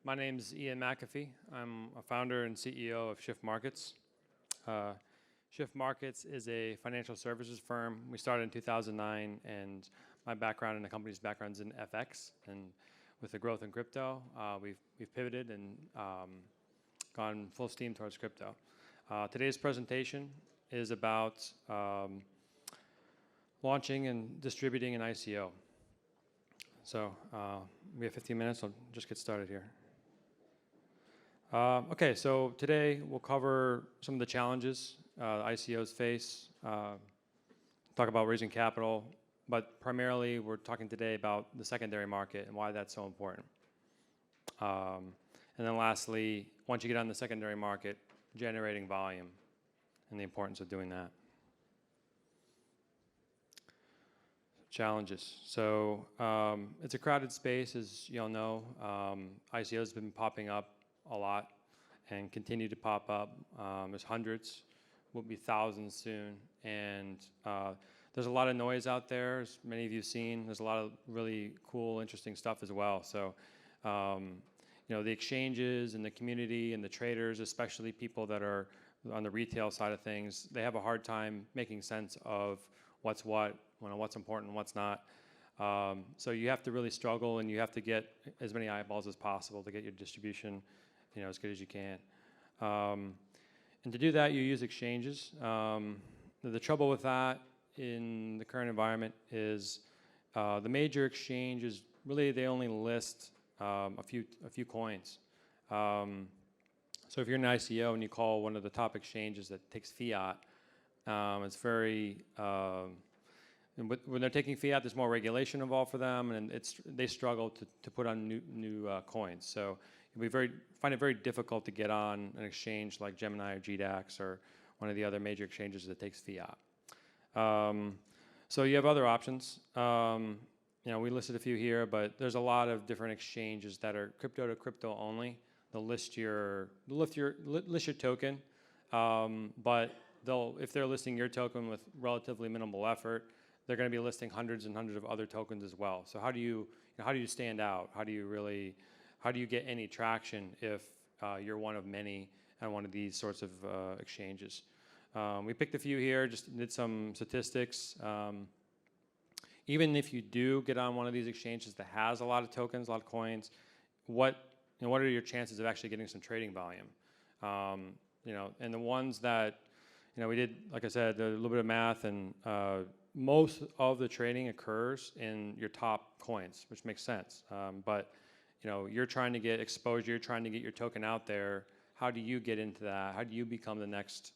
My name's Ian McAfee. I'm a founder and CEO of Shift Markets. Shift Markets is a financial services firm. We started in 2009, and my background and the company's background is in FX. And with the growth in crypto, we've pivoted and gone full steam towards crypto. Today's presentation is about launching and distributing an ICO. So we have 15 minutes. I'll just get started here. Okay, so today we'll cover some of the challenges ICOs face, talk about raising capital, but primarily we're talking today about the secondary market and why that's so important. And then lastly, once you get on the secondary market, generating volume and the importance of doing that. Challenges. So it's a crowded space, as you all know. ICOs have been popping up a lot and continue to pop up. There's hundreds, will be thousands soon, and there's a lot of noise out there, as many of you have seen. There's a lot of really cool, interesting stuff as well. So you know, the exchanges and the community and the traders, especially people that are on the retail side of things, they have a hard time making sense of what's what, what's important and what's not. So you have to really struggle, and you have to get as many eyeballs as possible to get your distribution, you know, as good as you can. And to do that, you use exchanges. The trouble with that in the current environment is the major exchanges, really they only list a few coins. So if you're an ICO and you call one of the top exchanges that takes fiat, it's very when they're taking fiat, there's more regulation involved for them, and they struggle to put on new coins. So we find it very difficult to get on an exchange like Gemini or GDAX or one of the other major exchanges that takes fiat. So you have other options. You know, we listed a few here, but there's a lot of different exchanges that are crypto to crypto only. They'll list your token, but if they're listing your token with relatively minimal effort, they're going to be listing hundreds and hundreds of other tokens as well. So how do you stand out? How do you get any traction if you're one of many on one of these sorts of exchanges? We picked a few here, just did some statistics. Even if you do get on one of these exchanges that has a lot of tokens, a lot of coins, what are your chances of actually getting some trading volume? You know, and the ones that, you know, we did, like I said, a little bit of math, and most of the trading occurs in your top coins, which makes sense. But you know, you're trying to get exposure, you're trying to get your token out there. How do you get into that? How do you become the next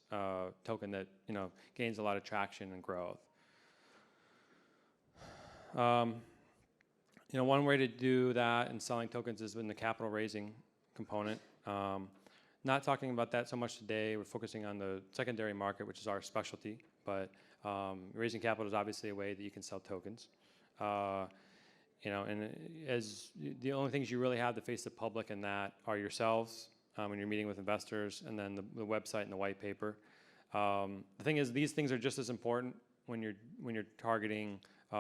token that, you know, gains a lot of traction and growth? You know, one way to do that in selling tokens is in the capital raising component. Not talking about that so much today. We're focusing on the secondary market, which is our specialty. But raising capital is obviously a way that you can sell tokens. You know, and as the only things you really have to face the public in that are yourselves when you're meeting with investors, and then the website and the white paper. The thing is, these things are just as important when you're targeting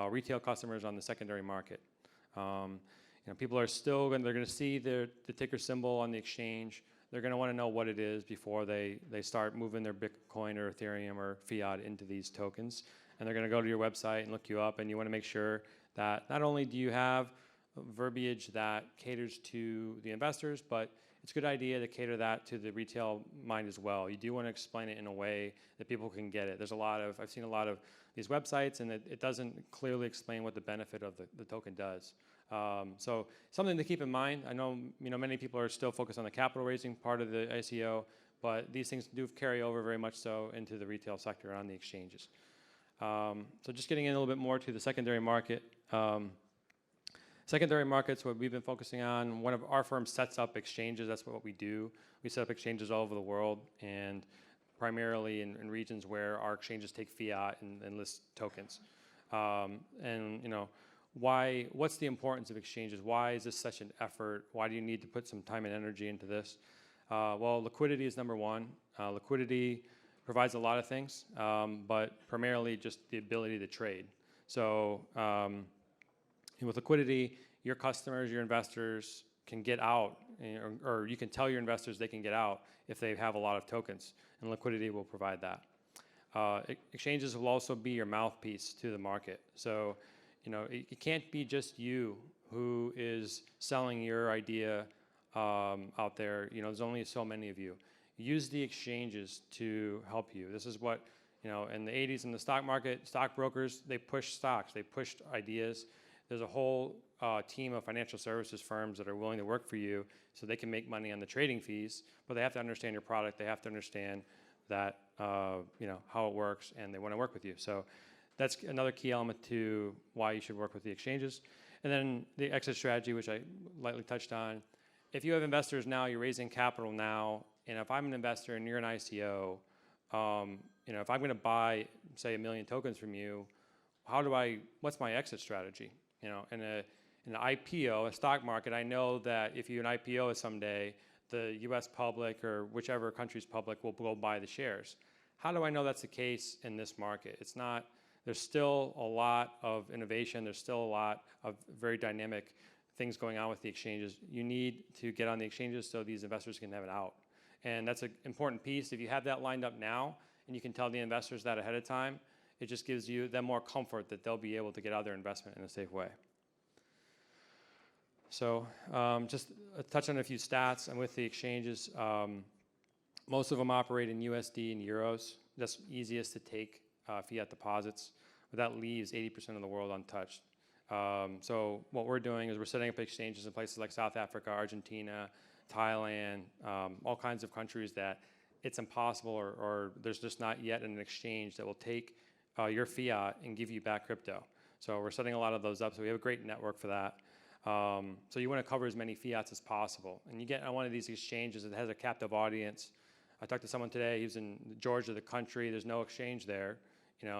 retail customers on the secondary market. You know, people are still they're going to see the ticker symbol on the exchange. They're going to want to know what it is before they start moving their Bitcoin or Ethereum or fiat into these tokens. And they're going to go to your website and look you up, and you want to make sure that not only do you have verbiage that caters to the investors, but it's a good idea to cater that to the retail mind as well. You do want to explain it in a way that people can get it. I've seen a lot of these websites, and it doesn't clearly explain what the benefit of the token does. So something to keep in mind. I know, you know, many people are still focused on the capital raising part of the ICO, but these things do carry over very much so into the retail sector on the exchanges. So just getting in a little bit more to the secondary market. Secondary market's what we've been focusing on. One of our firms sets up exchanges. That's what we do. We set up exchanges all over the world, and primarily in regions where our exchanges take fiat and list tokens. And you know, what's the importance of exchanges? Why is this such an effort? Why do you need to put some time and energy into this? Well, liquidity is number one. Liquidity provides a lot of things, but primarily just the ability to trade. So with liquidity, your customers, your investors can get out, or you can tell your investors they can get out if they have a lot of tokens, and liquidity will provide that. Exchanges will also be your mouthpiece to the market. So, it can't be just you who is selling your idea out there. There's only so many of you. Use the exchanges to help you. This is what, in the 80s in the stock market, stockbrokers, they pushed stocks, they pushed ideas. There's a whole team of financial services firms that are willing to work for you so they can make money on the trading fees, but they have to understand your product. They have to understand that, how it works, and they want to work with you. So that's another key element to why you should work with the exchanges. And then the exit strategy, which I lightly touched on. If you have investors now, you're raising capital now, and if I'm an investor and you're an ICO, if I'm going to buy, say, 1 million tokens from you, what's my exit strategy? In an IPO, a stock market, I know that if you an IPO someday, the U.S. public or whichever country's public will go buy the shares. How do I know that's the case in this market? It's not. There's still a lot of innovation. There's still a lot of very dynamic things going on with the exchanges. You need to get on the exchanges so these investors can have it out. And that's an important piece. If you have that lined up now and you can tell the investors that ahead of time, it just gives them more comfort that they'll be able to get out their investment in a safe way. So just touch on a few stats. And with the exchanges, most of them operate in USD and euros. That's easiest to take fiat deposits, but that leaves 80% of the world untouched. So what we're doing is we're setting up exchanges in places like South Africa, Argentina, Thailand, all kinds of countries that it's impossible or there's just not yet an exchange that will take your fiat and give you back crypto. So we're setting a lot of those up. So we have a great network for that. So you want to cover as many fiats as possible. And you get on one of these exchanges that has a captive audience. I talked to someone today, he was in Georgia, the country, there's no exchange there.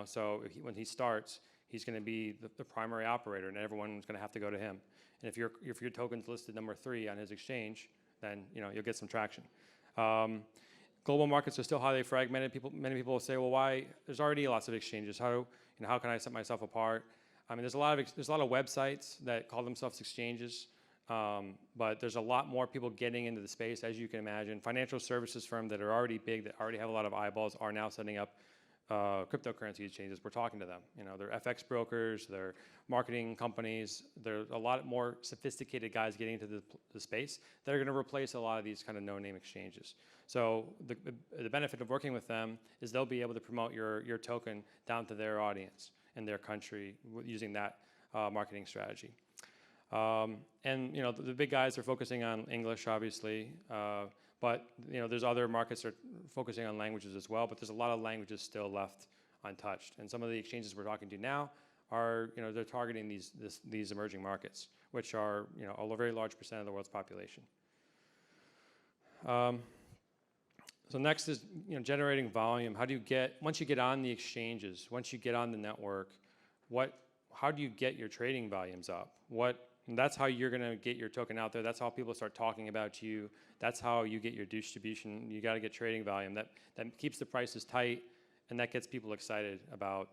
So when he starts, he's going to be the primary operator, and everyone's going to have to go to him. And if your token's listed number 3 on his exchange, then you'll get some traction. Global markets are still highly fragmented. Many people will say, well, why? There's already lots of exchanges. How can I set myself apart? I mean, there's a lot of websites that call themselves exchanges, but there's a lot more people getting into the space, as you can imagine. Financial services firms that are already big, that already have a lot of eyeballs, are now setting up cryptocurrency exchanges. We're talking to them. They're FX brokers, they're marketing companies. There's a lot more sophisticated guys getting into the space that are going to replace a lot of these kind of no-name exchanges. So the benefit of working with them is they'll be able to promote your token down to their audience in their country using that marketing strategy. And the big guys are focusing on English, obviously. But there's other markets that are focusing on languages as well, but there's a lot of languages still left untouched. And some of the exchanges we're talking to now are, they're targeting these emerging markets, which are, a very large percent of the world's population. So next is, generating volume. How do you once you get on the exchanges, once you get on the network, how do you get your trading volumes up? And that's how you're going to get your token out there. That's how people start talking about you. That's how you get your distribution. You got to get trading volume. That keeps the prices tight, and that gets people excited about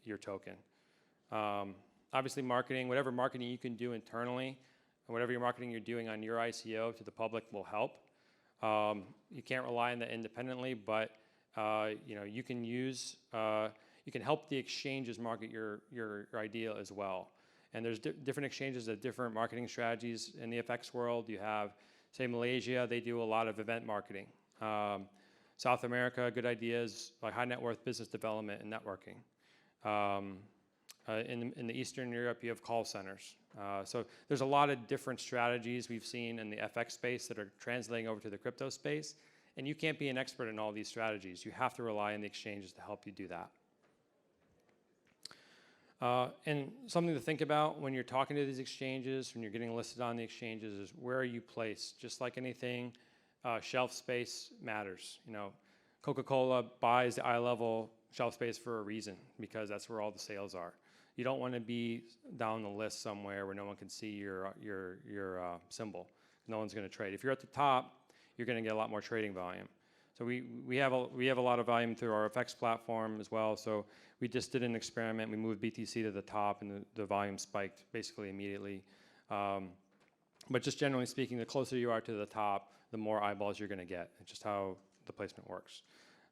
your token. Obviously, marketing, whatever marketing you can do internally, and whatever your marketing you're doing on your ICO to the public will help. You can't rely on that independently, but you can help the exchanges market your idea as well. And there's different exchanges that have different marketing strategies. In the FX world, you have, say, Malaysia, they do a lot of event marketing. South America, good ideas like high net worth business development and networking. In the Eastern Europe, you have call centers. So there's a lot of different strategies we've seen in the FX space that are translating over to the crypto space. And you can't be an expert in all these strategies. You have to rely on the exchanges to help you do that. And something to think about when you're talking to these exchanges, when you're getting listed on the exchanges, is where are you placed? Just like anything, shelf space matters. Coca-Cola buys the eye-level shelf space for a reason, because that's where all the sales are. You don't want to be down the list somewhere where no one can see your symbol. No one's going to trade. If you're at the top, you're going to get a lot more trading volume. So we have a lot of volume through our FX platform as well. So we just did an experiment. We moved BTC to the top, and the volume spiked basically immediately. But just generally speaking, the closer you are to the top, the more eyeballs you're going to get. It's just how the placement works.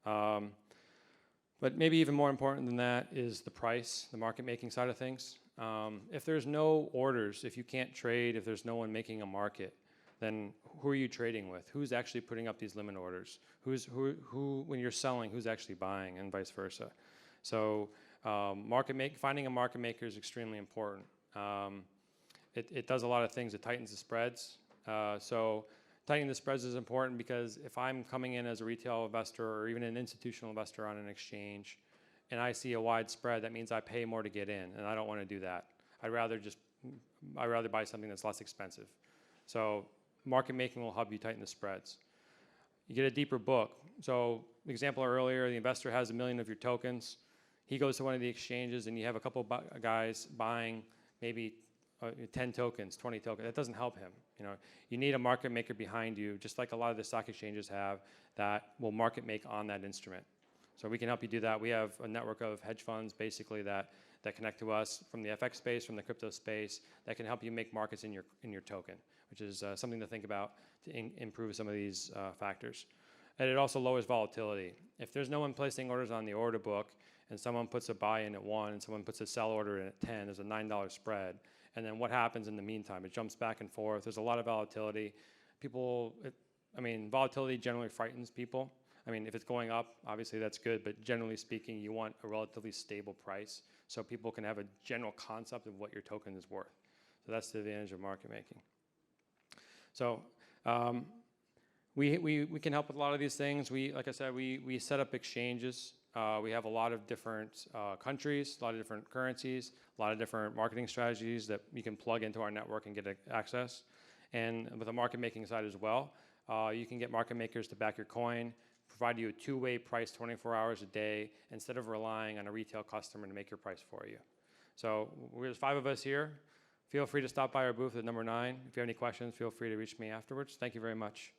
But maybe even more important than that is the price, the market making side of things. If there's no orders, if you can't trade, if there's no one making a market, then who are you trading with? Who's actually putting up these limit orders? Who when you're selling, who's actually buying, and vice versa. So finding a market maker is extremely important. It does a lot of things. It tightens the spreads. So tightening the spreads is important because if I'm coming in as a retail investor or even an institutional investor on an exchange and I see a wide spread, that means I pay more to get in, and I don't want to do that. I'd rather buy something that's less expensive. So market making will help you tighten the spreads. You get a deeper book. So the example earlier, the investor has 1 million of your tokens. He goes to one of the exchanges and you have a couple of guys buying maybe 10 tokens, 20 tokens. That doesn't help him. You need a market maker behind you, just like a lot of the stock exchanges have, that will market make on that instrument. So we can help you do that. We have a network of hedge funds basically that connect to us from the FX space, from the crypto space, that can help you make markets in your token, which is something to think about to improve some of these factors. And it also lowers volatility. If there's no one placing orders on the order book and someone puts a buy in at 1 and someone puts a sell order in at 10, there's a $9 spread. And then what happens in the meantime? It jumps back and forth. There's a lot of volatility. Volatility generally frightens people. If it's going up, obviously that's good, but generally speaking, you want a relatively stable price so people can have a general concept of what your token is worth. So that's the advantage of market making. So we can help with a lot of these things. Like I said, we set up exchanges. We have a lot of different countries, a lot of different currencies, a lot of different marketing strategies that you can plug into our network and get access. And with the market making side as well, you can get market makers to back your coin, provide you a two-way price 24 hours a day instead of relying on a retail customer to make your price for you. So there's 5 of us here. Feel free to stop by our booth at number 9. If you have any questions, feel free to reach me afterwards. Thank you very much.